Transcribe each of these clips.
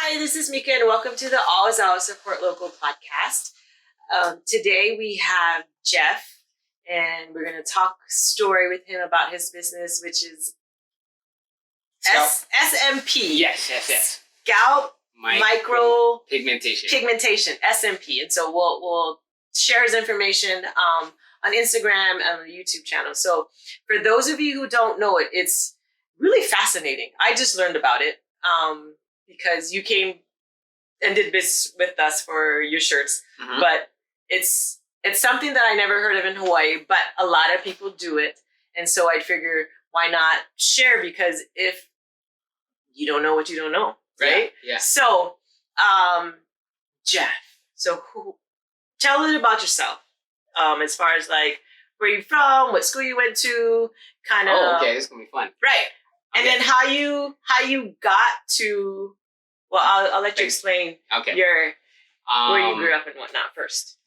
Hi, this is Mika, and welcome to the Always Always Support Local podcast. Today we have Jeff, and we're going to talk story with him about his business, which is SMP. Yes. Scalp Micropigmentation. Pigmentation, SMP. And so we'll share his information on Instagram and on the YouTube channel. So for those of you who don't know it, it's really fascinating. I just learned about it because you came and did business with us for your shirts. Mm-hmm. But it's something that I never heard of in Hawaii, but a lot of people do it. And so I'd figure, why not share? Because if you don't know what you don't know, right? Yeah. So, Jeff, tell a little about yourself. As far as like where you're from, what school you went to, kind of. Oh, okay, this is gonna be fun. Right, and then how you got to. Well, I'll let you explain. Okay. Your where you grew up and whatnot first.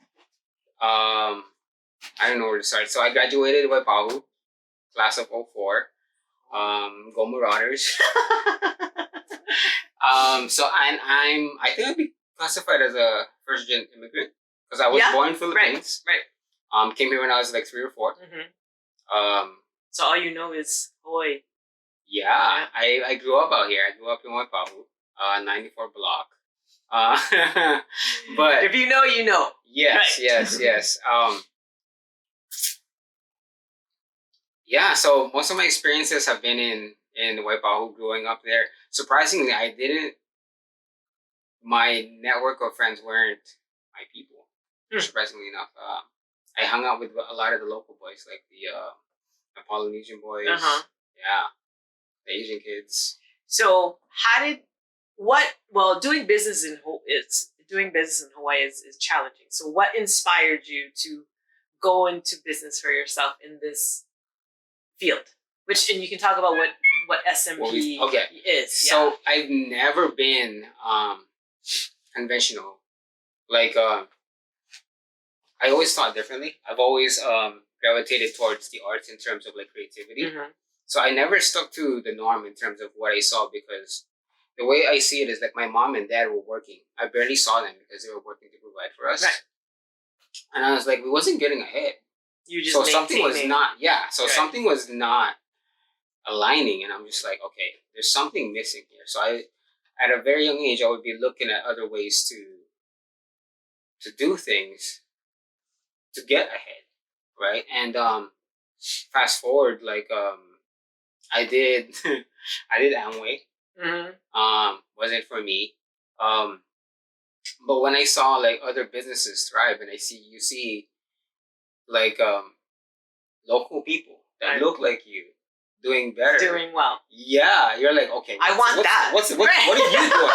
I don't know where to start. So I graduated Waipahu, class of 04. Go Marauders. So I think I'd be classified as a first-gen immigrant because I was born in Philippines. Right. Came here when I was like 3 or 4. Mm-hmm. So all you know is Hawaii. Yeah. I grew up out here. I grew up in Waipahu, 94 block. But if you know, you know. Yes, right. yes. Yeah, so most of my experiences have been in Waipahu, growing up there. Surprisingly, my network of friends weren't my people. Surprisingly enough, I hung out with a lot of the local boys, like the Polynesian boys. Yeah, the Asian kids. So doing business in Hawaii is challenging. So what inspired you to go into business for yourself in this field? And you can talk about what SMP is. So I've never been conventional. Like I always thought differently. I've always gravitated towards the arts in terms of like creativity. Mm-hmm. So I never stuck to the norm in terms of what I saw, because the way I see it is like my mom and dad were working. I barely saw them because they were working to provide for us. Right. And I was like, we wasn't getting ahead. Something was not aligning, and I'm just like, okay, there's something missing here. So at a very young age, I would be looking at other ways to do things to get ahead, right? And fast forward, like I did Amway. Mm-hmm. Wasn't for me. But when I saw like other businesses thrive, and you see like local people that look like you doing better, doing well. Yeah, you're like, okay, I want that. What are you doing?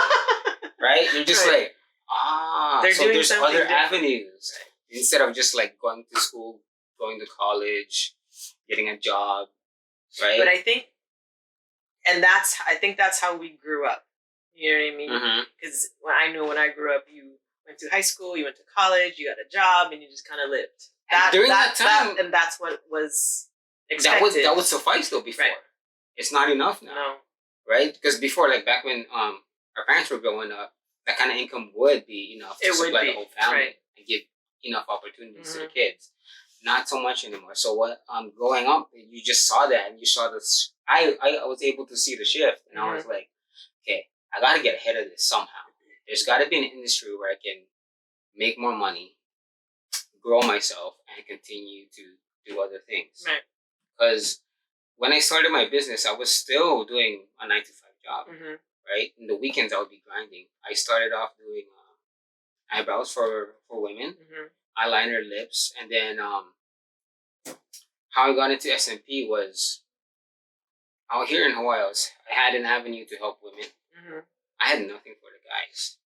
Right? You're just like, there's other avenues instead of just like going to school, going to college, getting a job, right? But I think that's how we grew up. You know what I mean? Because when I grew up, you went to high school, you went to college, you got a job, and you just kind of lived. During that time, and that's what was expected. That would suffice though. Before, it's not enough now. No. Right? Because before, like back when our parents were growing up, that kind of income would be enough to supply the whole family and give enough opportunities to the kids. Not so much anymore. So what growing up, you just saw that, and you saw this. I was able to see the shift, and I was like, okay, I got to get ahead of this somehow. There's got to be an industry where I can make more money, grow myself, and continue to do other things. Right. Because when I started my business, I was still doing a 9-to-5 job. Mm-hmm. Right. In the weekends, I would be grinding. I started off doing eyebrows for women, eyeliner, lips, and then how I got into SMP was out here in Hawaii. I had an avenue to help women. Mm-hmm. I had nothing for the guys.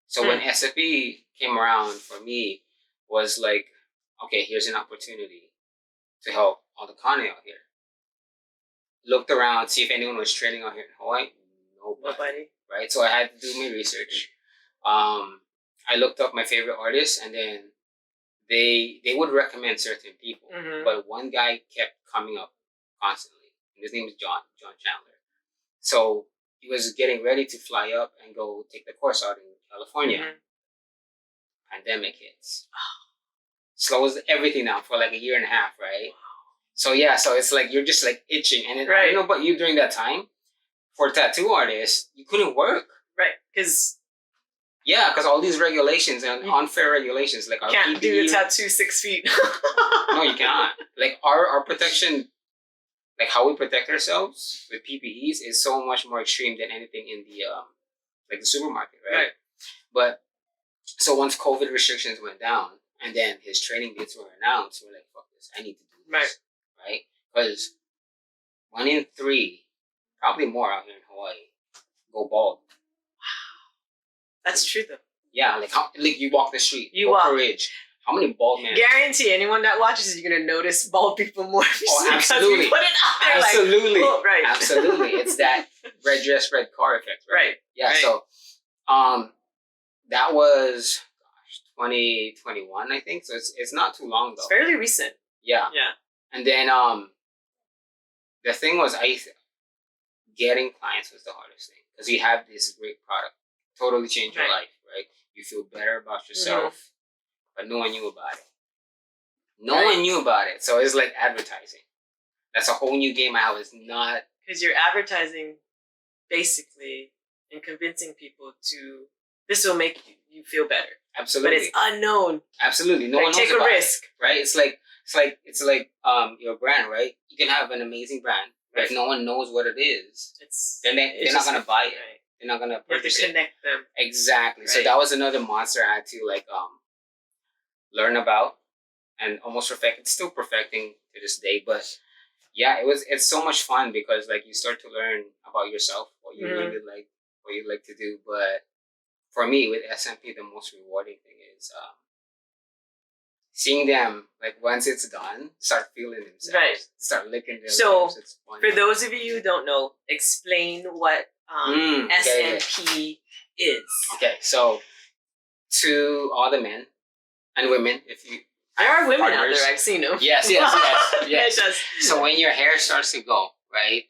So when SMP came around for me, was like, okay, here's an opportunity to help all the kane out here. Looked around, see if anyone was training out here in Hawaii. Nobody. Right? So I had to do my research. I looked up my favorite artists, and then they would recommend certain people. Mm-hmm. But one guy kept coming up constantly. And his name is John Chandler. So he was getting ready to fly up and go take the course out in California. Pandemic hits. Slows everything down for like a year and a half, right? So yeah, so it's like you're just like itching. And I don't know about you during that time, for tattoo artists, you couldn't work. Right, because all these regulations and unfair regulations, like our can't PPE, do a tattoo 6 feet. No, you cannot. Like our protection, like how we protect ourselves with PPEs is so much more extreme than anything in the like the supermarket, right? But so once COVID restrictions went down and then his training dates were announced, we're like, fuck this, I need to do this, right? Because 1 in 3, probably more out here in Hawaii, go bald. That's true though. Yeah, like you walk the street, you walk Ridge. How many bald men? Guarantee anyone that watches is gonna notice bald people more. Oh, absolutely. We put it out there absolutely. Like, oh, right. Absolutely. It's that red dress, red car effect, right? Yeah. So, that was 2021, I think. So it's not too long though. It's fairly recent. Yeah. Yeah. And then the thing was, getting clients was the hardest thing because you have this great product, totally change your life, right? You feel better about yourself, but no one knew about it. No one knew about it, so it's like advertising. That's a whole new game. I was not because you're advertising basically and convincing people to this will make you feel better. Absolutely, but it's unknown. Absolutely, no one knows take about a risk, it, right? It's like your brand, right? You can have an amazing brand, but if no one knows what it is, they're not gonna buy it. Right. They're not gonna purchase it. You have to connect them. Exactly. Right. So that was another monster I had to learn about and almost perfect. It's still perfecting to this day, but yeah, it's so much fun because like you start to learn about yourself, what you really like, what you like to do. But for me with SMP, the most rewarding thing is seeing them, like once it's done, start feeling themselves, start licking their lips. It's fun. For those of you who don't know, explain what SMP is. Okay, so to all the men and women, if you there are women out there, I've seen them. Yes. It does. So when your hair starts to go, right,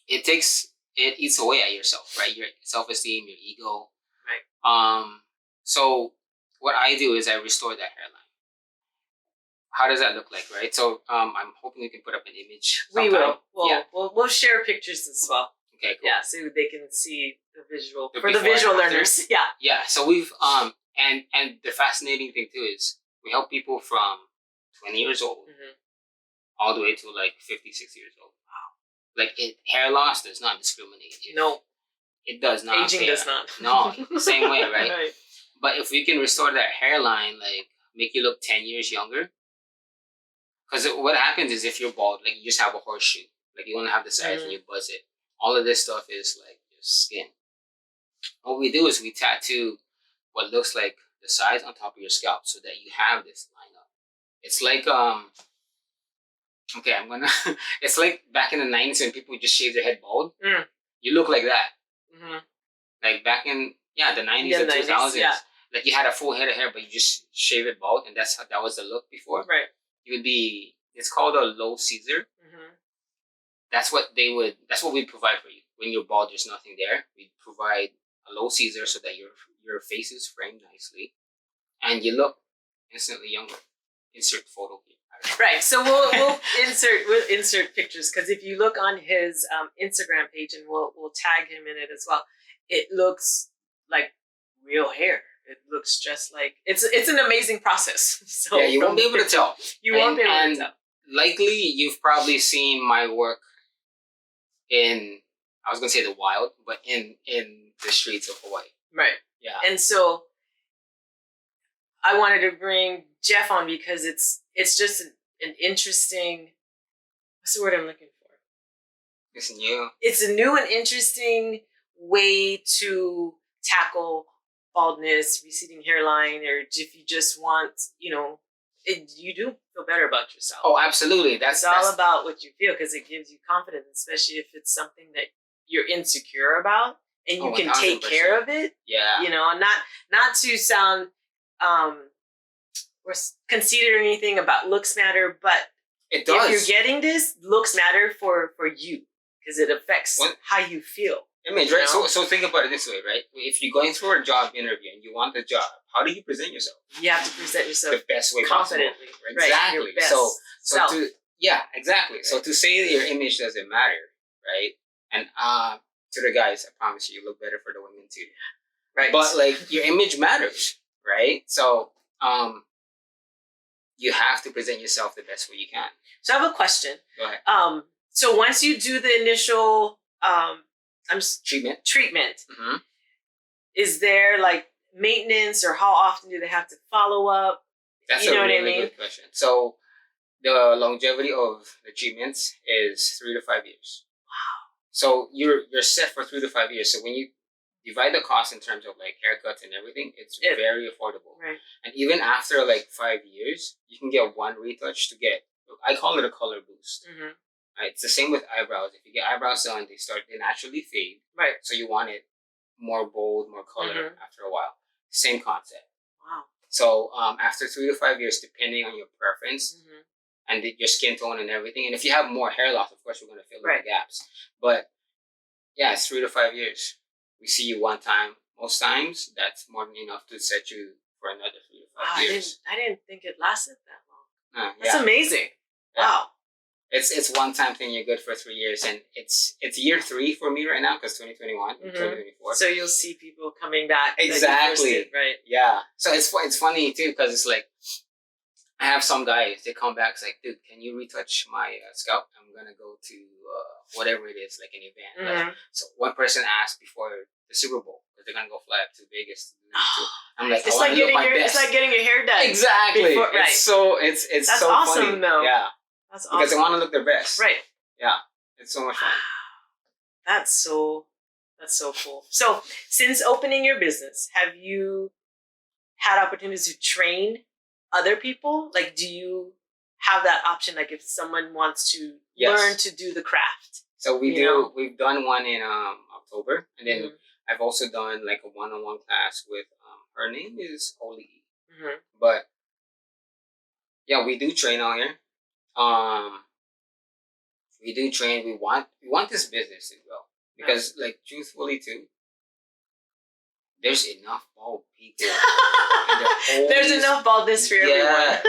it eats away at yourself, right? Your self-esteem, your ego. Right. So what I do is I restore that hairline. How does that look like, right? So I'm hoping we can put up an image sometime. We will. We'll share pictures as well. Okay, cool. Yeah, so they can see the visual for the visual learners. Yeah. Yeah. So we've and the fascinating thing too is we help people from 20 years old all the way to like 50, 60 years old. Wow. Like hair loss does not discriminate. No. It does not. Aging does not. No, same way, right? Right. But if we can restore that hairline, like make you look 10 years younger. Because what happens is if you're bald, like you just have a horseshoe, like you only have the sides and you buzz it. All of this stuff is like your skin. What we do is we tattoo what looks like the sides on top of your scalp so that you have this lineup. It's like it's like back in the 90s when people just shave their head bald. You look like that. Like back in the 90s and 2000s. Yeah. Like you had a full head of hair, but you just shave it bald, and that was the look before. Right. It's called a low Caesar. That's what we provide for you. When you're bald, there's nothing there. We provide a low Caesar so that your face is framed nicely, and you look instantly younger. Insert photo here. Right. So we'll insert pictures because if you look on his Instagram page, and we'll tag him in it as well, it looks like real hair. It looks just like it's an amazing process. So yeah, you won't be able to tell. You won't be able to tell. Likely, you've probably seen my work in, I was gonna say the wild, but in the streets of Hawaii. Right. Yeah. And so I wanted to bring Jeff on because it's just an interesting. What's the word I'm looking for? It's new. It's a new and interesting way to tackle baldness, receding hairline, or if you just want, you do feel better about yourself. Oh, absolutely. It's all about what you feel because it gives you confidence, especially if it's something that you're insecure about and you can 100%. Take care of it. Yeah. Not to sound or conceited or anything about looks matter, but it does. If you're getting this, looks matter for you because it affects What? how you feel. Image, right? So think about it this way, right? If you're going through a job interview and you want the job, how do you present yourself? You have to present yourself The best way confidently. possible. Exactly. Right, your best so self. exactly. Right. So to say that your image doesn't matter, right? And to the guys, I promise you look better for the women too. Right. But like your image matters, right? So you have to present yourself the best way you can. So I have a question. Go ahead. So once you do the initial treatment, is there like maintenance, or how often do they have to follow up? That's a really good question. So the longevity of the treatments is 3 to 5 years. Wow. So you're set for 3 to 5 years. So when you divide the cost in terms of like haircuts and everything, it's very affordable. Right. And even after like 5 years, you can get one retouch to get, I call it a color boost. Right? It's the same with eyebrows. If you get eyebrows done, they naturally fade. Right. So you want it more bold, more color after a while. Same concept. Wow. So after 3 to 5 years, depending on your preference and your skin tone and everything, and if you have more hair loss, of course, we're going to fill in the gaps. But yeah, it's 3 to 5 years. We see you one time. Most times, that's more than enough to set you for another 3 to 5 years. I didn't think it lasted that long. That's amazing. Yeah. Wow. It's one time thing. You're good for 3 years, and it's year 3 for me right now because 2021, 2024. So you'll see people coming back. Exactly. Right. Yeah. So it's funny too because it's like I have some guys. They come back. It's like, dude, can you retouch my scalp? I'm gonna go to whatever it is, like an event. Like, so one person asked before the Super Bowl because they're gonna go fly up to Vegas. I'm like, it's like getting your hair done. Exactly. Right. It's That's so awesome funny. though. Yeah. That's awesome. Because they want to look their best. Right. Yeah. It's so much fun. That's so cool. So since opening your business, have you had opportunities to train other people? Like, do you have that option? Like if someone wants to learn to do the craft. So we've done one in October, and then I've also done like a one-on-one class with her name is Oli. But yeah, we do train out here. We do train. We want this business to grow because, like, truthfully, too, there's enough bald people. There's enough baldness for everyone.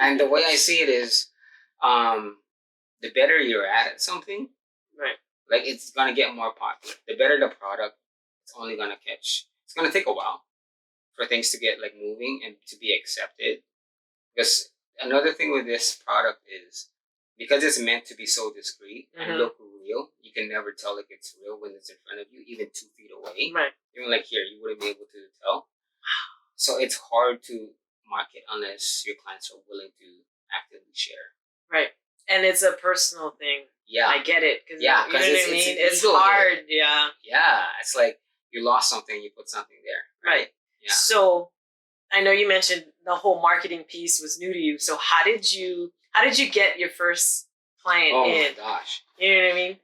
And the way I see it is, the better you're at something, right? Like it's gonna get more popular. The better the product, it's only gonna catch. It's gonna take a while for things to get like moving and to be accepted. Because another thing with this product is because it's meant to be so discreet and look real, you can never tell if it's real when it's in front of you, even 2 feet away. Right. Even like here, you wouldn't be able to tell. So it's hard to market unless your clients are willing to actively share. Right. And it's a personal thing. Yeah. I get it. You know what I mean? It's hard. Yeah. Yeah. It's like you lost something, you put something there. Right. Yeah. So I know you mentioned the whole marketing piece was new to you. So how did you get your first client in? Oh my gosh. You know what I mean?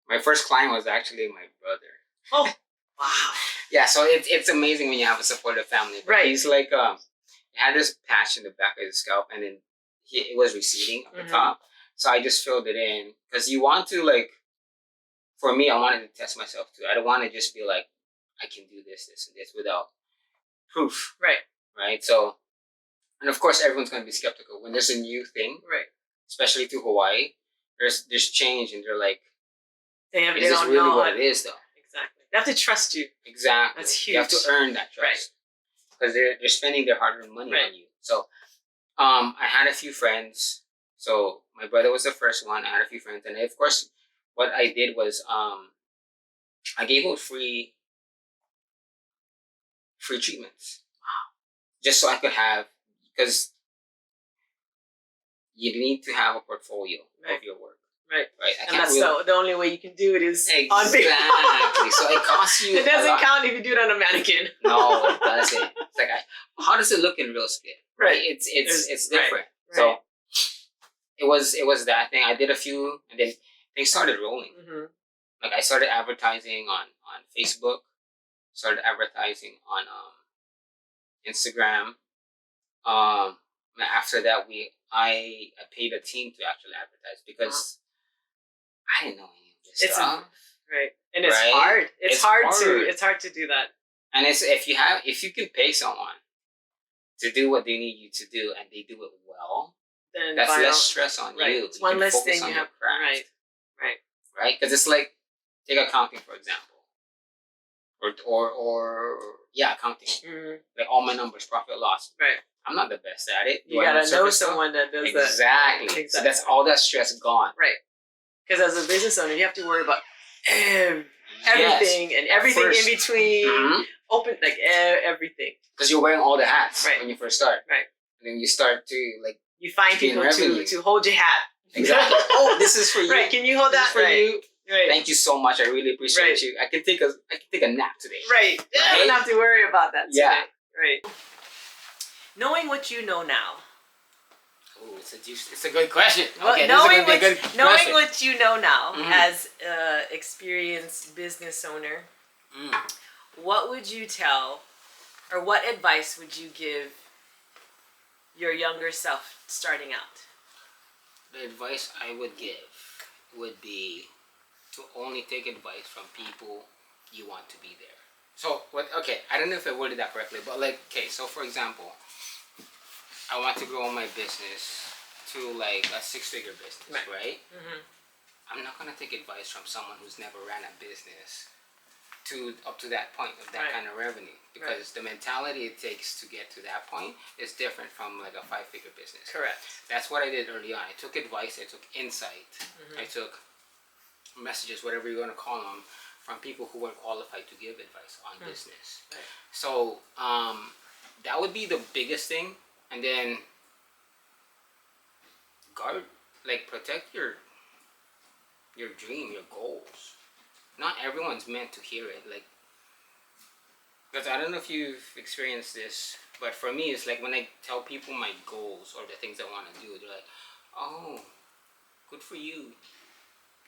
My first client was actually my brother. Oh, wow. Yeah, so it's amazing when you have a supportive family. But right. He's like, he had this patch in the back of his scalp, and then it was receding at the top. So I just filled it in. Because you want to, like, for me, I wanted to test myself too. I don't want to just be like, I can do this, this, and this without proof. Right. Right? So, and of course, everyone's going to be skeptical. When there's a new thing, right, especially to Hawaii, there's change, and they're like, is this really what it is, though? Exactly. They have to trust you. Exactly. That's huge. You have to earn that trust. Because they're spending their hard-earned money on you. So, I had a few friends. So, my brother was the first one. I had a few friends. And, of course, what I did was I gave out free treatments. Wow. Just so I could have, because you need to have a portfolio of your work. Right. Right. And that's the only way you can do it is on paper. Exactly. So it costs you. It doesn't count if you do it on a mannequin. No, it doesn't. It's like, how does it look in real skin? Right. It's different. Right. So it was that thing. I did a few, and then things started rolling. Like I started advertising on Facebook, started advertising on Instagram. After that, I paid a team to actually advertise because I didn't know any of this stuff. Right. And it's hard. It's hard to do that. And it's if you can pay someone to do what they need you to do and they do it well, then that's less stress on you. It's one less thing you have. Right. Because it's like, take accounting for example, or accounting. Like all my numbers, profit loss. Right. I'm not the best at it. You gotta know someone that does that. Exactly. So that's all that stress gone. Right. Because as a business owner, you have to worry about everything and everything in between. Open everything. Because you're wearing all the hats when you first start. Right. And then you start to you find people to hold your hat. Exactly. Oh, this is for you. Right. Can you hold that for you? Right. Thank you so much. I really appreciate you. I can take a nap today. Right. I don't have to worry about that today. Yeah. Right. Knowing what you know now. Oh, it's a good question. Okay, knowing what you know now as an experienced business owner, what would you tell, or what advice would you give your younger self starting out? The advice I would give would be to only take advice from people you want to be there. So, I don't know if I worded that correctly, but so for example, I want to grow my business to like a 6-figure business, right? I'm not going to take advice from someone who's never ran a business up to that point of that kind of revenue, because the mentality it takes to get to that point is different from like a 5-figure business. Correct. That's what I did early on. I took advice, I took insight, I took messages, whatever you're going to call them, from people who weren't qualified to give advice on business. So that would be the biggest thing. And then protect your dream, your goals. Not everyone's meant to hear it. Because I don't know if you've experienced this, but for me, it's like when I tell people my goals or the things I want to do, they're like, oh, good for you.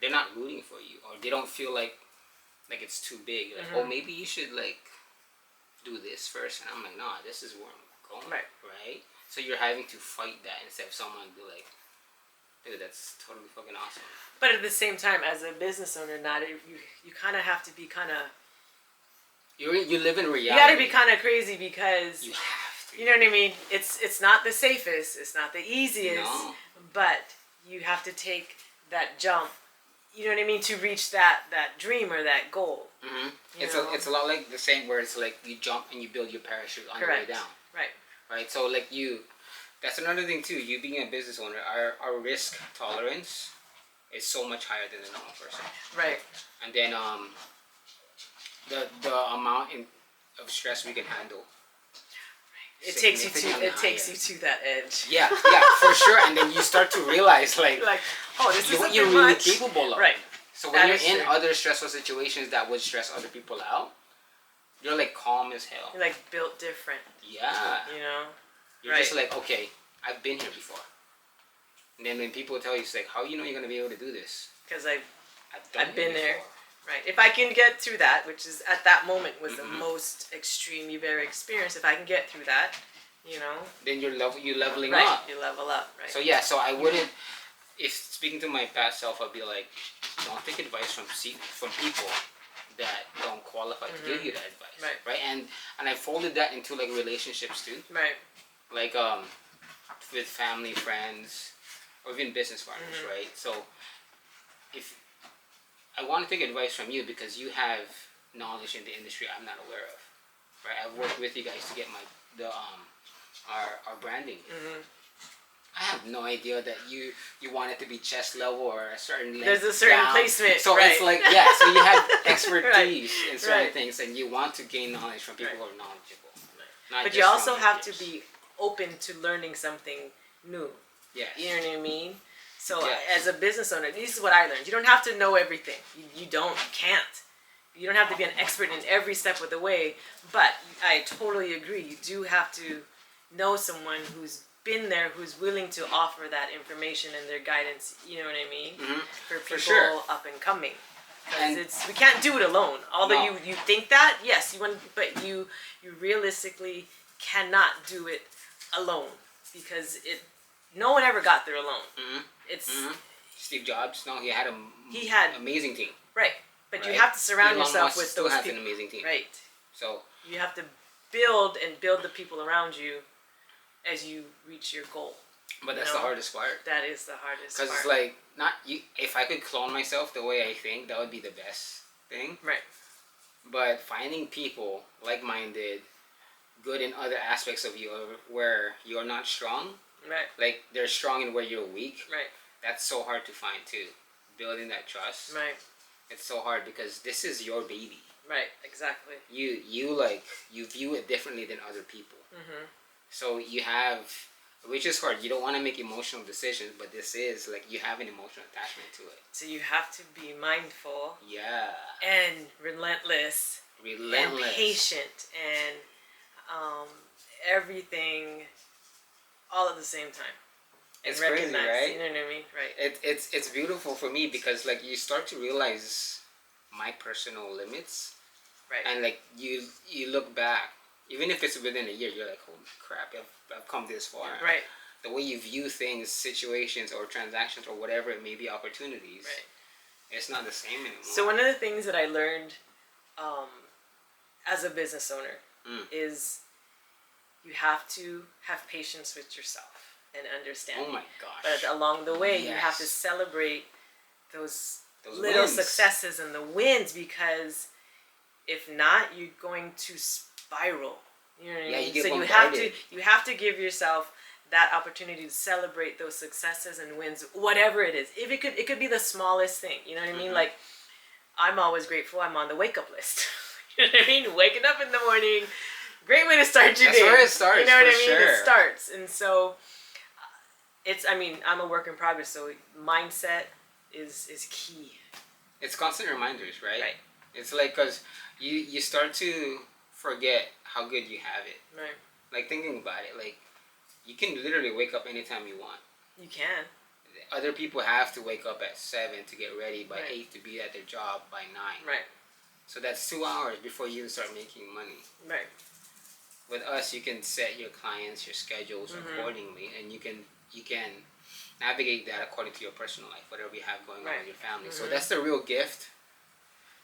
They're not rooting for you, or they don't feel like it's too big. Like, oh, maybe you should do this first. And I'm like, nah, this is where I'm going. Right? So you're having to fight that instead of someone be like, dude, that's totally fucking awesome. But at the same time, as a business owner, you kind of have to be kind of... You live in reality. You got to be kind of crazy because... You have to. You know what I mean? It's not the safest. It's not the easiest. No. But you have to take that jump, you know what I mean, to reach that dream or that goal. It's a lot like the same where it's like you jump and you build your parachute on the way down. Right. So that's another thing too. You being a business owner, our risk tolerance is so much higher than the normal person. Right. And then the amount of stress we can handle. It takes you to that edge. Yeah, for sure. And then you start to realize oh, this is what you're really capable of. Right. So when you're in other stressful situations that would stress other people out, you're calm as hell. You're built different. Yeah. You know? You're just okay, I've been here before. And then when people tell you, it's how you know you're going to be able to do this? Because I've been there. Right. If I can get through that, which is at that moment was the most extreme you've ever experienced, if I can get through that, then you're leveling up. Right. You level up, right. So I wouldn't, if speaking to my past self, I'd be don't take advice from people that don't qualify to give you that advice. Right. And I folded that into relationships too. Right. With family, friends, or even business partners, right? So if I want to take advice from you because you have knowledge in the industry I'm not aware of, right? I've worked with you guys to get our branding. I have no idea that you want it to be chest level or a certain length. There's a certain placement. So it's so you have expertise in certain things, and you want to gain knowledge from people who are knowledgeable. But you also have to be open to learning something new. Yes. You know what I mean? So as a business owner, this is what I learned. You don't have to know everything. You can't. You don't have to be an expert in every step of the way. But I totally agree. You do have to know someone who's been there, who's willing to offer that information and their guidance. You know what I mean? For people up and coming. Because we can't do it alone. Although you think that, yes, but you realistically cannot do it alone, because no one ever got there alone. It's Steve Jobs, no, he had He had amazing team. Right, but you Right? have to surround Elon yourself Musk with still those has people. an amazing team. Right. So You have to build the people around you as you reach your goal. but that's the hardest part. That is the hardest part. Because it's like, not you. If I could clone myself the way I think, that would be the best thing. Right. But finding people like-minded, good in other aspects of you, where you're not strong, Right. like they're strong in where you're weak. Right. That's so hard to find too. Building that trust. Right. It's so hard because this is your baby. Right. Exactly. You view it differently than other people. Mm-hmm. So you have, which is hard. You don't want to make emotional decisions, but this is like you have an emotional attachment to it. So you have to be mindful. Yeah. And relentless. Relentless. And patient and everything all at the same time. And it's crazy, right? You know what I mean? Right. It's beautiful for me because like you start to realize my personal limits. Right. And like you look back, even if it's within a year, you're like, holy crap, I've come this far. Right. The way you view things, situations, or transactions, or whatever it may be, opportunities. Right. It's not the same anymore. So one of the things that I learned as a business owner is you have to have patience with yourself and understand. Oh my gosh. But along the way, you have to celebrate those little wins. successes and the wins, because if not, you're going to spiral. You know what I mean? You get so bombarded. you have to give yourself that opportunity to celebrate those successes and wins, whatever it is. If it could be the smallest thing. You know what I mean? Like, I'm always grateful I'm on the wake up list. You know what I mean? Waking up in the morning, great way to start your day. That's where it starts. You know what I mean? Sure. It starts, and so I'm a work in progress. So mindset is key. It's constant reminders, right? Right. It's like, because you start to forget how good you have it. Right. Like, thinking about it, like, you can literally wake up anytime you want. You can. Other people have to wake up at 7 to get ready, by Right. 8 to be at their job, by 9. Right. So that's 2 hours before you even start making money. Right. With us, you can set your clients, your schedules accordingly, and you can navigate that according to your personal life, whatever you have going on with your family. So that's the real gift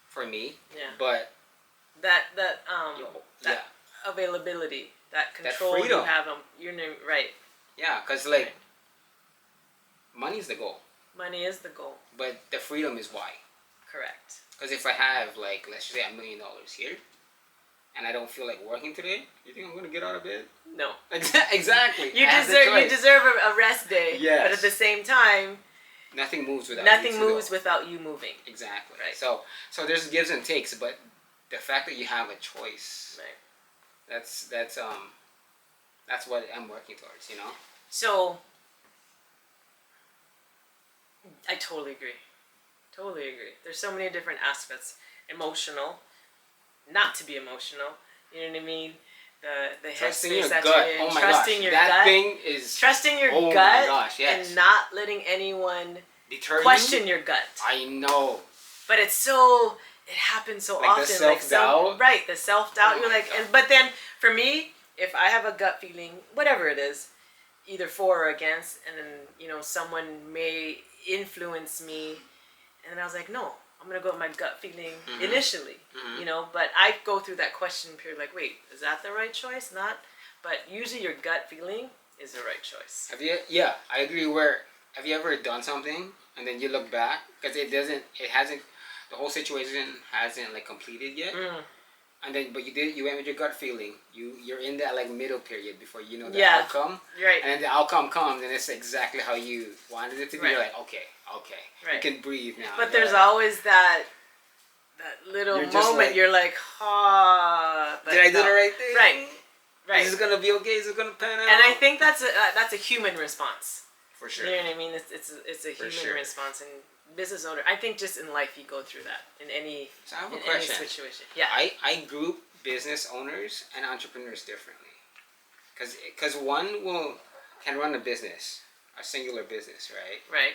for me. Yeah. But that yeah, availability, that control freedom. you have on your name. Right. yeah, because like money's the goal, Money is the goal. but the freedom is why. Correct. Because if I have, like, let's say $1 million here, and I don't feel like working today, you think I'm gonna get out of bed? No. Exactly. You deserve a rest day. Yes. But at the same time, nothing moves without nothing you moves to go. without you moving. Exactly. Right. So there's gives and takes, but the fact that you have a choice, Right. that's what I'm working towards, you know? So I totally agree. Totally agree. There's so many different aspects. Emotional, not to be emotional. You know what I mean? The Trusting headspace your that gut. you're in. Oh my Trusting gosh. your That gut. thing is Trusting your oh gut. my gosh, yes. And not letting anyone deter question your gut. I know. But it happens so Like often. the self-doubt? Right, the self-doubt. Oh You're my like, God. but then for me, if I have a gut feeling, whatever it is, either for or against, and then, someone may influence me, and I was like, no, I'm going to go with my gut feeling initially, but I go through that question period like, wait, is that the right choice? Not, but usually your gut feeling is the right choice. Yeah, I agree. Have you ever done something and then you look back, because the whole situation hasn't like completed yet, and then but you went with your gut feeling. You're in that like middle period before you know the outcome, right? And then the outcome comes and it's exactly how you wanted it to be. Right. You're like, okay, right. you can breathe now. But there's always that little You're just moment. like, you're like, but did I do no. the right thing? Right. Is this gonna be okay? Is it gonna pan out? And I think that's a human response. For sure. You know what I mean? It's a human response, and business owner. I think just in life you go through that in any So I have a any question. situation. Yeah. I group business owners and entrepreneurs differently, because one can run a business, a singular business, right? Right.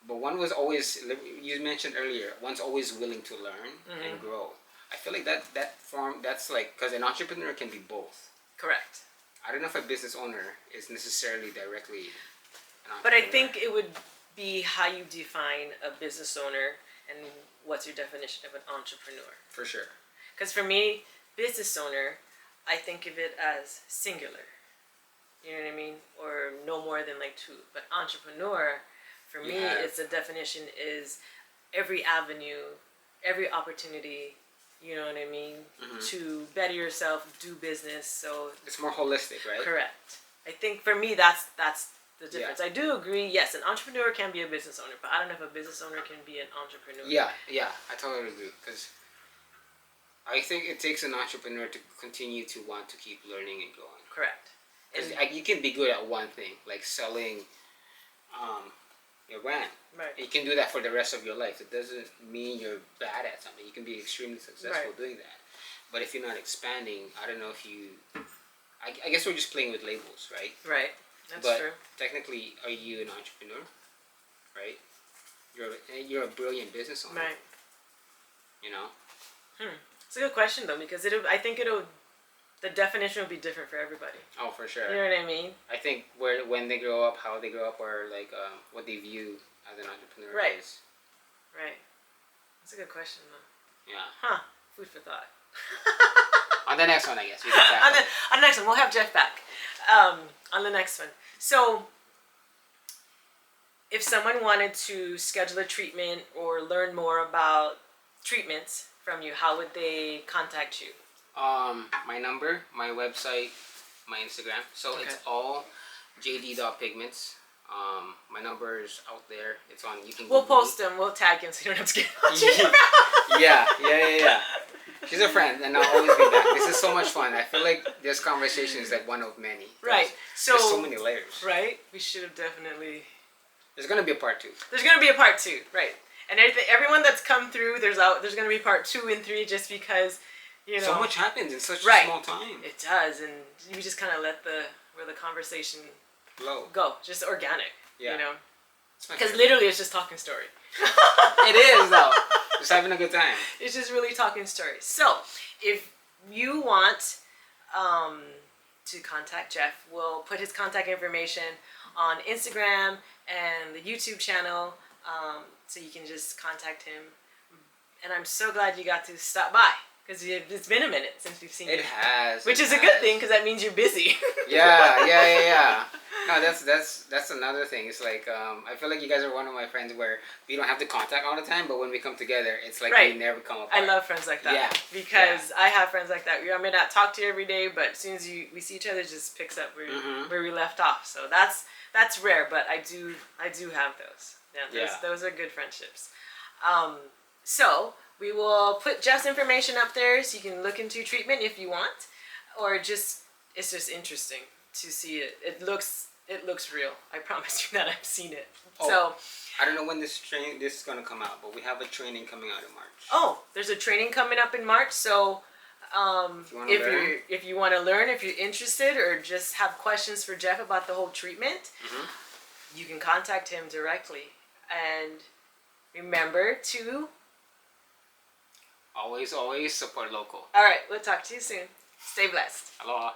But one was always, you mentioned earlier, one's always willing to learn and grow. I feel like that's like, because an entrepreneur can be both. Correct. I don't know if a business owner is necessarily directly an entrepreneur. But I think it would be how you define a business owner and what's your definition of an entrepreneur. For sure. Because for me, business owner, I think of it as singular. You know what I mean? Or no more than like two. But entrepreneur, for me, it's a definition is every avenue, every opportunity, you know what I mean, to better yourself, do business. So it's more holistic, right? Correct. I think for me, that's the difference. I do agree. Yes, an entrepreneur can be a business owner, but I don't know if a business owner can be an entrepreneur. Yeah, I totally agree. Because I think it takes an entrepreneur to continue to want to keep learning and growing. Correct. Because you can be good at one thing, like selling your brand. Right. You can do that for the rest of your life. It doesn't mean you're bad at something. You can be extremely successful doing that. But if you're not expanding, I don't know if you... I guess we're just playing with labels, right? Right. That's true. But technically, are you an entrepreneur? Right? You're a brilliant business owner. Right. You know? It's a good question, though, because I think the definition will be different for everybody. Oh, for sure. You know what I mean? I think when they grow up, how they grow up, or like what they view as an entrepreneur is. Right. That's a good question, though. Yeah. Huh. Food for thought. On the next one, I guess. We can on the next one, we'll have Jeff back. On the next one. So, if someone wanted to schedule a treatment or learn more about treatments from you, how would they contact you? My number, my website, my Instagram. So it's all JD.Pigments. My number is out there. It's on. You can. We'll post them. We'll tag him so you don't have to get on. Yeah. She's a friend, and I'll always be back. This is so much fun. I feel like this conversation is like one of many. Right. So there's so many layers. Right. We should have definitely. There's gonna be a part 2. There's gonna be a part 2, right? And everyone that's come through, there's gonna be part 2 and 3, just because, you know. So much happens in such a small time. It does, and you just kind of let the conversation go, just organic. Yeah. You know. Because literally, it's just talking story. It is though. Just having a good time. It's just really talking stories. So, if you want to contact Jeff, we'll put his contact information on Instagram and the YouTube channel, so you can just contact him. And I'm so glad you got to stop by, because it's been a minute since we've seen you. It has. Which is a good thing, because that means you're busy. Yeah. No, that's another thing. It's like I feel like you guys are one of my friends where we don't have to contact all the time, but when we come together, it's like we never come apart. I love friends like that. Yeah. Because I have friends like that. I may not talk to you every day, but as soon as we see each other, it just picks up where we left off. So that's rare, but I do have those. Yeah, those are good friendships. So we will put Jeff's information up there so you can look into treatment if you want, or it's just interesting to see it. It looks real. I promise you that I've seen it. So I don't know when this is gonna come out, but we have a training coming out in March. Oh, there's a training coming up in March. So if you want to learn, if you're interested, or just have questions for Jeff about the whole treatment, you can contact him directly. And remember to always support local. All right, we'll talk to you soon. Stay blessed. Aloha.